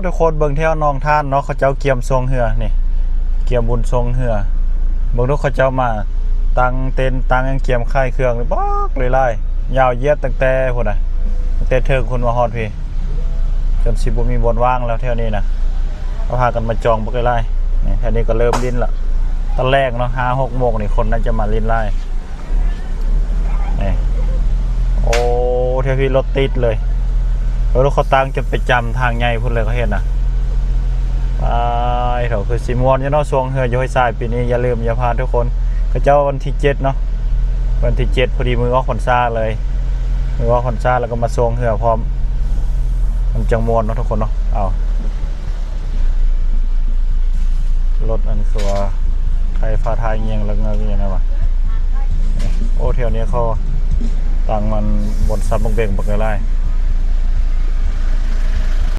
ทุกคนเบิ่งแถวหนองท่านเนาะเขาเจ้าเกียมทรงเหือนี่เกียมบุญทรงเหือเบิ่งทุกเขาเจ้ามาตั้งเต็นตั้งเกียมค่ายเครื่องเลยบักเลยไล่ยาวเหยียดตั้งแต่พุ่นน่ะตั้งแต่เทิงคุณมาฮอดพี่จนสิบ่มีบนว่างแล้วแถวนี้นะเขาพากันมาจองบักเลยไล่นี่แถวนี้ก็เริ่มลิ้นละตอนแรกเนาะ5-6 โมงนี่คนน่าจะมาลิ้นไล่นี่โอ้แถวพี่รถติดเลยรถเขาตั้งจนไปจำทางใหญ่พุ่นเลยเขาเห็นนะไปเถอะคือสิมวนเนาะช่วงเฮือย้อยสายปีนี้อย่าลืมอย่าพลาดทุกคนก็เจ้าวันที่7เนาะวันที่7พอดีมือออกพรรษาเลยมือออกพรรษาแล้วก็มาช่วงเฮือพร้อมมันจังมวนเนาะทุกคนเนาะเอารถอันคือว่าไทยฟ้าไทยเงียงแล้วเงยยังไงวะโอ้แถวนี้เขาตั้งมันบนซับบังเบงบักไล่